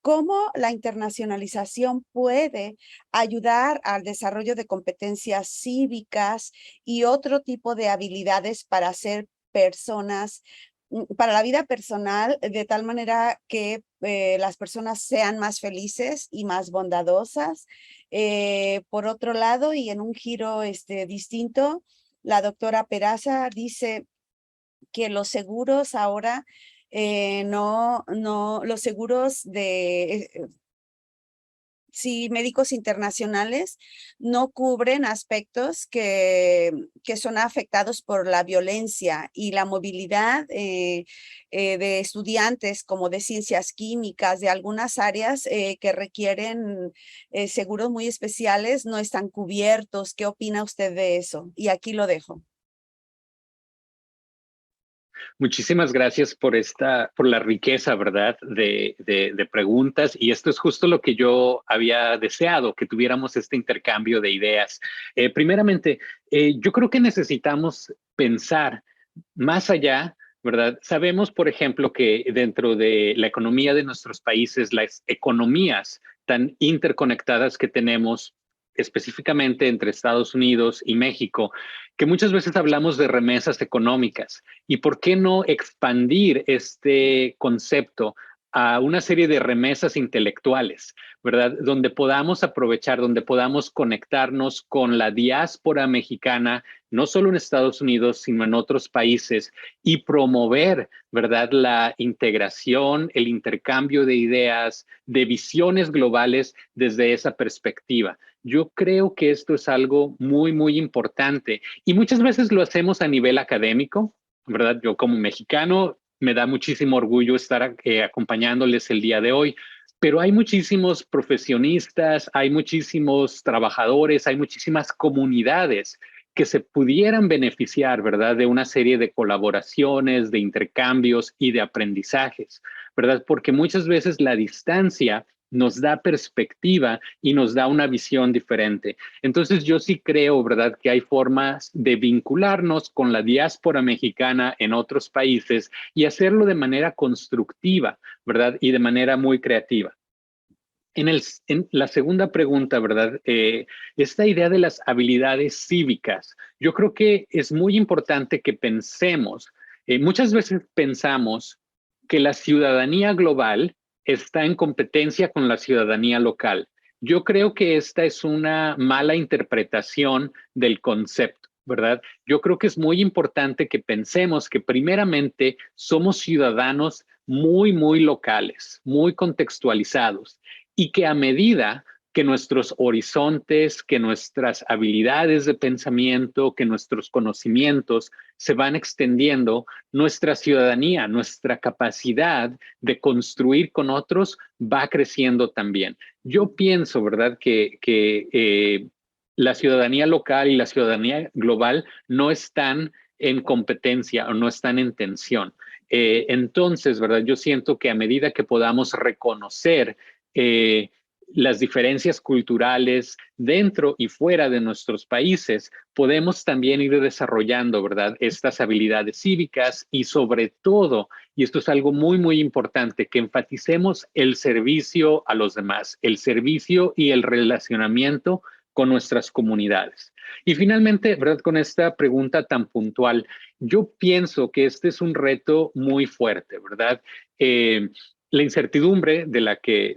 cómo la internacionalización puede ayudar al desarrollo de competencias cívicas y otro tipo de habilidades para ser personas, para la vida personal, de tal manera que las personas sean más felices y más bondadosas. Por otro lado, y en un giro distinto, la doctora Peraza dice que los seguros ahora los seguros si médicos internacionales no cubren aspectos que son afectados por la violencia y la movilidad de estudiantes como de ciencias químicas, de algunas áreas que requieren seguros muy especiales, no están cubiertos. ¿Qué opina usted de eso? Y aquí lo dejo. Muchísimas gracias por la riqueza, ¿verdad?, de preguntas. Y esto es justo lo que yo había deseado, que tuviéramos este intercambio de ideas. Primeramente, yo creo que necesitamos pensar más allá, ¿verdad? Sabemos, por ejemplo, que dentro de la economía de nuestros países, las economías tan interconectadas que tenemos, específicamente entre Estados Unidos y México, que muchas veces hablamos de remesas económicas. ¿Y por qué no expandir este concepto a una serie de remesas intelectuales, ¿verdad? Donde podamos aprovechar, donde podamos conectarnos con la diáspora mexicana, no solo en Estados Unidos, sino en otros países, y promover, ¿verdad?, la integración, el intercambio de ideas, de visiones globales desde esa perspectiva. Yo creo que esto es algo muy, muy importante y muchas veces lo hacemos a nivel académico, ¿verdad? Yo como mexicano me da muchísimo orgullo estar acompañándoles el día de hoy, pero hay muchísimos profesionistas, hay muchísimos trabajadores, hay muchísimas comunidades que se pudieran beneficiar, ¿verdad?, de una serie de colaboraciones, de intercambios y de aprendizajes, ¿verdad? Porque muchas veces la distancia nos da perspectiva y nos da una visión diferente. Entonces yo sí creo, ¿verdad?, que hay formas de vincularnos con la diáspora mexicana en otros países y hacerlo de manera constructiva, ¿verdad?, y de manera muy creativa. En la segunda pregunta, ¿verdad? Esta idea de las habilidades cívicas, yo creo que es muy importante que pensemos, muchas veces pensamos que la ciudadanía global está en competencia con la ciudadanía local. Yo creo que esta es una mala interpretación del concepto, ¿verdad? Yo creo que es muy importante que pensemos que primeramente somos ciudadanos muy, muy locales, muy contextualizados y que a medida que nuestros horizontes, que nuestras habilidades de pensamiento, que nuestros conocimientos se van extendiendo, nuestra ciudadanía, nuestra capacidad de construir con otros va creciendo también. Yo pienso, ¿verdad?, que la ciudadanía local y la ciudadanía global no están en competencia o no están en tensión. Entonces, ¿verdad?, yo siento que a medida que podamos reconocer las diferencias culturales dentro y fuera de nuestros países, podemos también ir desarrollando, ¿verdad?, estas habilidades cívicas y sobre todo, y esto es algo muy, muy importante, que enfaticemos el servicio a los demás, el servicio y el relacionamiento con nuestras comunidades. Y finalmente, ¿verdad?, con esta pregunta tan puntual, yo pienso que este es un reto muy fuerte, ¿verdad? La incertidumbre de la que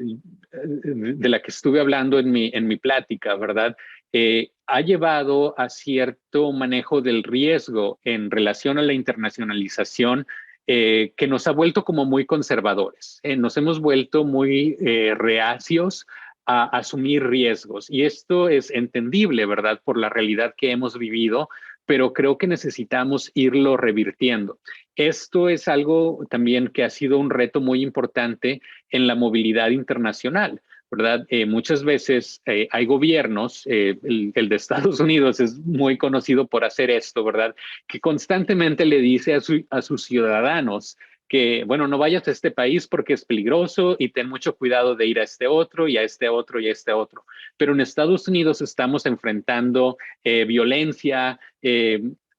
estuve hablando en mi plática, ¿verdad? Ha llevado a cierto manejo del riesgo en relación a la internacionalización que nos ha vuelto como muy conservadores. Nos hemos vuelto muy reacios a asumir riesgos y esto es entendible, ¿verdad?, por la realidad que hemos vivido, pero creo que necesitamos irlo revirtiendo. Esto es algo también que ha sido un reto muy importante en la movilidad internacional, ¿verdad? Muchas veces hay gobiernos, el de Estados Unidos es muy conocido por hacer esto, ¿verdad?, que constantemente le dice a sus ciudadanos que, bueno, no vayas a este país porque es peligroso y ten mucho cuidado de ir a este otro y a este otro y a este otro. Pero en Estados Unidos estamos enfrentando violencia,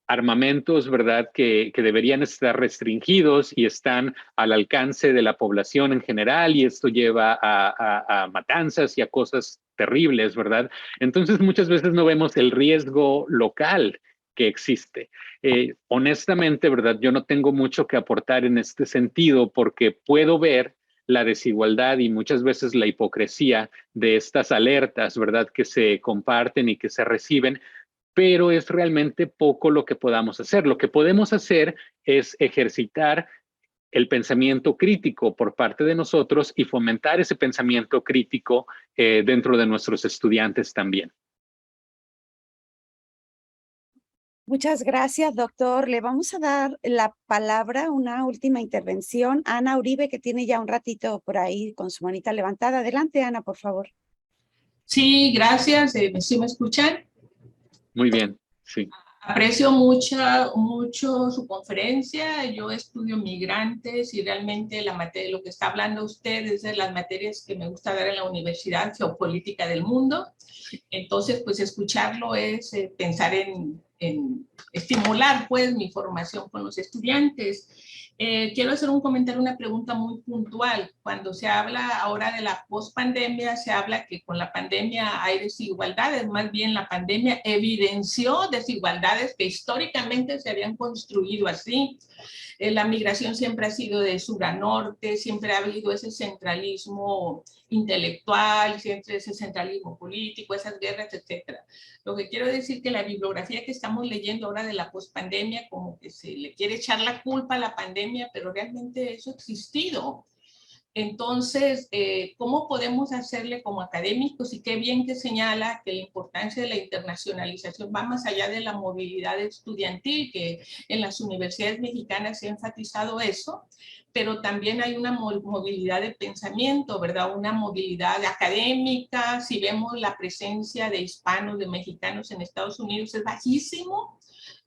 armamentos, ¿verdad?, que deberían estar restringidos y están al alcance de la población en general y esto lleva a matanzas y a cosas terribles, ¿verdad? Entonces muchas veces no vemos el riesgo local que existe. Honestamente, ¿verdad?, yo no tengo mucho que aportar en este sentido porque puedo ver la desigualdad y muchas veces la hipocresía de estas alertas, ¿verdad?, que se comparten y que se reciben, pero es realmente poco lo que podamos hacer. Lo que podemos hacer es ejercitar el pensamiento crítico por parte de nosotros y fomentar ese pensamiento crítico dentro de nuestros estudiantes también. Muchas gracias, doctor. Le vamos a dar la palabra, una última intervención, a Ana Uribe, que tiene ya un ratito por ahí con su manita levantada. Adelante, Ana, por favor. Sí, gracias. ¿Sí me escuchan? Muy bien, sí. Aprecio mucho su conferencia. Yo estudio migrantes y realmente la materia, lo que está hablando usted es de las materias que me gusta dar en la universidad, geopolítica del mundo. Entonces, pues escucharlo es pensar en estimular pues mi formación con los estudiantes. Quiero hacer un comentario, una pregunta muy puntual. Cuando se habla ahora de la pospandemia, se habla que con la pandemia hay desigualdades, más bien la pandemia evidenció desigualdades que históricamente se habían construido así. La migración siempre ha sido de sur a norte, siempre ha habido ese centralismo intelectual, siempre ese centralismo político, esas guerras, etcétera. Lo que quiero decir que la bibliografía que estamos leyendo ahora de la pospandemia, como que se le quiere echar la culpa a la pandemia, pero realmente eso ha existido. Entonces, ¿cómo podemos hacerle como académicos? Y qué bien que señala que la importancia de la internacionalización va más allá de la movilidad estudiantil, que en las universidades mexicanas se ha enfatizado eso, pero también hay una movilidad de pensamiento, ¿verdad? Una movilidad académica. Si vemos la presencia de hispanos, de mexicanos en Estados Unidos, es bajísimo.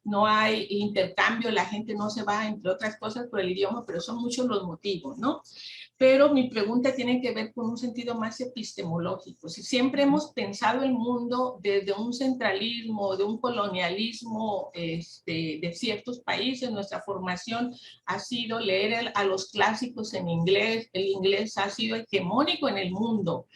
No hay intercambio, la gente no se va, entre otras cosas, por el idioma, pero son muchos los motivos, ¿no? Pero mi pregunta tiene que ver con un sentido más epistemológico. Si siempre hemos pensado el mundo desde un centralismo, de un colonialismo de ciertos países, nuestra formación ha sido leer a los clásicos en inglés, el inglés ha sido hegemónico en el mundo.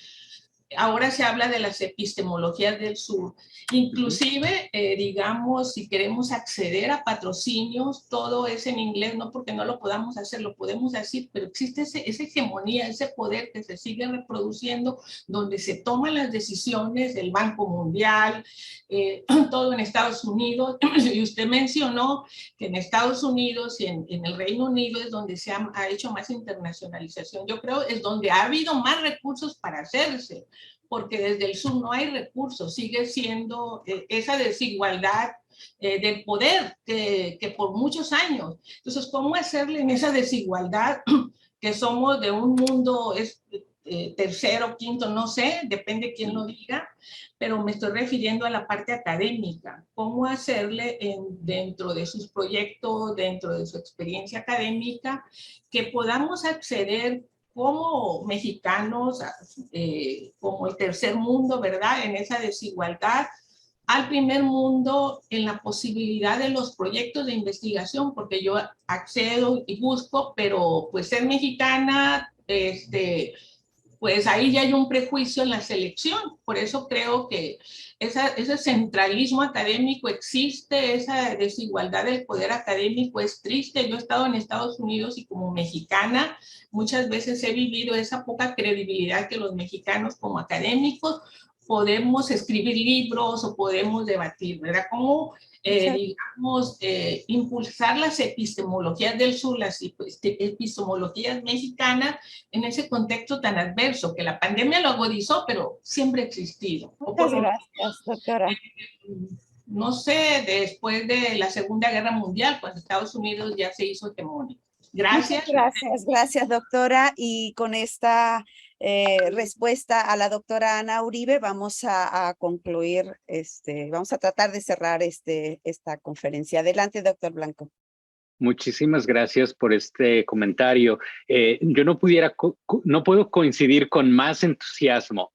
Ahora se habla de las epistemologías del sur. Inclusive, digamos, si queremos acceder a patrocinios, todo es en inglés, no porque no lo podamos hacer, lo podemos hacer, pero existe esa hegemonía, ese poder que se sigue reproduciendo, donde se toman las decisiones del Banco Mundial, todo en Estados Unidos. Y usted mencionó que en Estados Unidos y en el Reino Unido es donde se ha hecho más internacionalización. Yo creo es donde ha habido más recursos para hacerse, porque desde el sur no hay recursos, sigue siendo esa desigualdad del poder que por muchos años. Entonces, ¿cómo hacerle en esa desigualdad que somos de un mundo tercero, quinto, no sé, depende quién lo diga, pero me estoy refiriendo a la parte académica? ¿Cómo hacerle dentro de sus proyectos, dentro de su experiencia académica, que podamos acceder como mexicanos, como el tercer mundo, ¿verdad? En esa desigualdad, al primer mundo en la posibilidad de los proyectos de investigación, porque yo accedo y busco, pero pues ser mexicana, pues ahí ya hay un prejuicio en la selección. Por eso creo que ese centralismo académico existe, esa desigualdad del poder académico es triste. Yo he estado en Estados Unidos y como mexicana muchas veces he vivido esa poca credibilidad que los mexicanos como académicos podemos escribir libros o podemos debatir, ¿verdad? ¿Cómo, digamos, impulsar las epistemologías del sur, las epistemologías mexicanas en ese contexto tan adverso, que la pandemia lo agudizó, pero siempre ha existido? Muchas gracias, doctora. No sé, después de la Segunda Guerra Mundial, cuando Estados Unidos ya se hizo hegemónico. Gracias. Gracias, doctora. Y con esta respuesta a la doctora Ana Uribe vamos a concluir, vamos a tratar de cerrar esta conferencia. Adelante, doctor Blanco. Muchísimas gracias por este comentario. Yo no puedo coincidir con más entusiasmo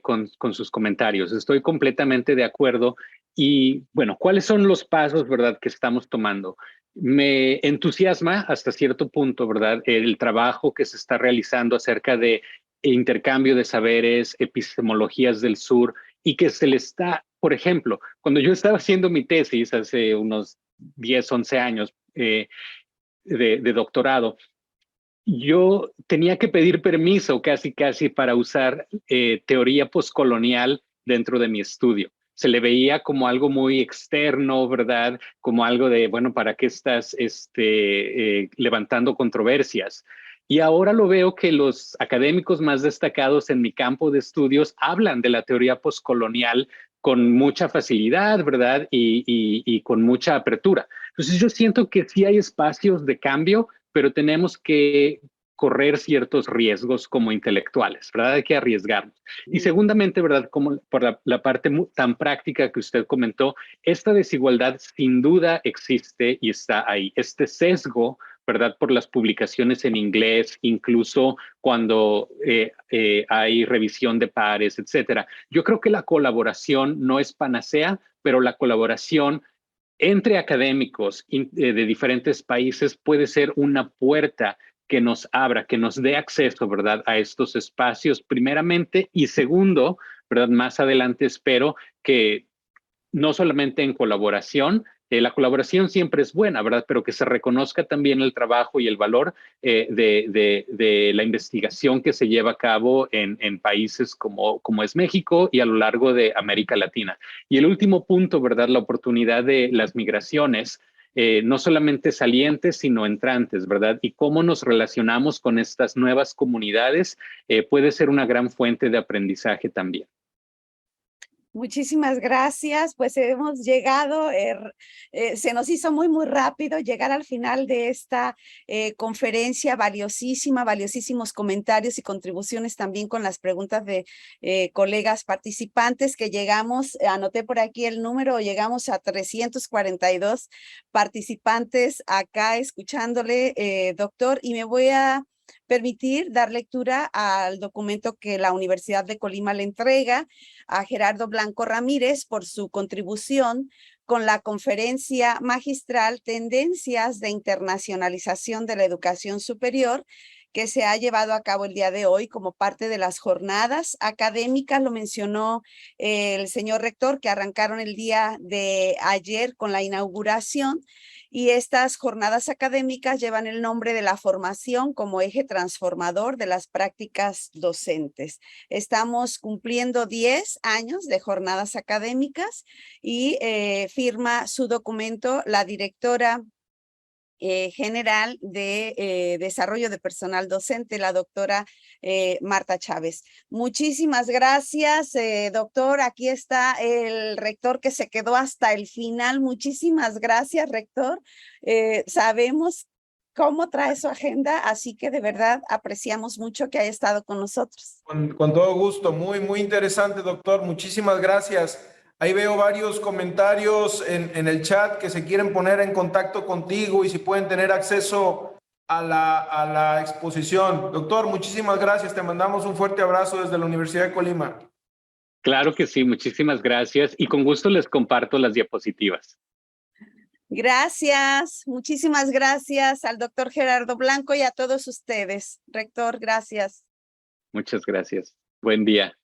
con sus comentarios. Estoy completamente de acuerdo. Y bueno, ¿cuáles son los pasos, verdad, que estamos tomando? Me entusiasma hasta cierto punto, ¿verdad?, el trabajo que se está realizando acerca de intercambio de saberes, epistemologías del sur, y que se le está, por ejemplo, cuando yo estaba haciendo mi tesis hace unos 10, 11 años de doctorado, yo tenía que pedir permiso casi para usar teoría postcolonial dentro de mi estudio. se le veía como algo muy externo, ¿verdad? Como algo de, bueno, ¿para qué estás levantando controversias? Y ahora lo veo que los académicos más destacados en mi campo de estudios hablan de la teoría postcolonial con mucha facilidad, ¿verdad? Y con mucha apertura. Entonces yo siento que sí hay espacios de cambio, pero tenemos que correr ciertos riesgos como intelectuales, ¿verdad? Hay que arriesgarnos. Y segundamente, ¿verdad? Como por la parte tan práctica que usted comentó, esta desigualdad sin duda existe y está ahí. Este sesgo, ¿verdad? Por las publicaciones en inglés, incluso cuando hay revisión de pares, etcétera. Yo creo que la colaboración no es panacea, pero la colaboración entre académicos de diferentes países puede ser una puerta que nos abra, que nos dé acceso, ¿verdad?, a estos espacios, primeramente, y segundo, ¿verdad?, más adelante espero que no solamente en colaboración, la colaboración siempre es buena, ¿verdad?, pero que se reconozca también el trabajo y el valor de la investigación que se lleva a cabo en países como es México y a lo largo de América Latina. Y el último punto, ¿verdad?, la oportunidad de las migraciones, no solamente salientes, sino entrantes, ¿verdad? Y cómo nos relacionamos con estas nuevas comunidades puede ser una gran fuente de aprendizaje también. Muchísimas gracias, pues hemos llegado, se nos hizo muy rápido llegar al final de esta conferencia valiosísima, valiosísimos comentarios y contribuciones también con las preguntas de colegas participantes que llegamos, anoté por aquí el número, llegamos a 342 participantes acá escuchándole, doctor, y me voy a permitir dar lectura al documento que la Universidad de Colima le entrega a Gerardo Blanco Ramírez por su contribución con la conferencia magistral Tendencias de Internacionalización de la Educación Superior, que se ha llevado a cabo el día de hoy como parte de las jornadas académicas, lo mencionó el señor rector, que arrancaron el día de ayer con la inauguración. Y estas jornadas académicas llevan el nombre de la formación como eje transformador de las prácticas docentes. Estamos cumpliendo 10 años de jornadas académicas y firma su documento la directora general de Desarrollo de Personal Docente, la doctora Marta Chávez. Muchísimas gracias, doctor. Aquí está el rector que se quedó hasta el final. Muchísimas gracias, rector. Sabemos cómo trae su agenda, así que de verdad apreciamos mucho que haya estado con nosotros. Con todo gusto, muy interesante, doctor. Muchísimas gracias. Ahí veo varios comentarios en el chat que se quieren poner en contacto contigo y si pueden tener acceso a la exposición. Doctor, muchísimas gracias. Te mandamos un fuerte abrazo desde la Universidad de Colima. Claro que sí, muchísimas gracias y con gusto les comparto las diapositivas. Gracias, muchísimas gracias al doctor Gerardo Blanco y a todos ustedes. Rector, gracias. Muchas gracias. Buen día.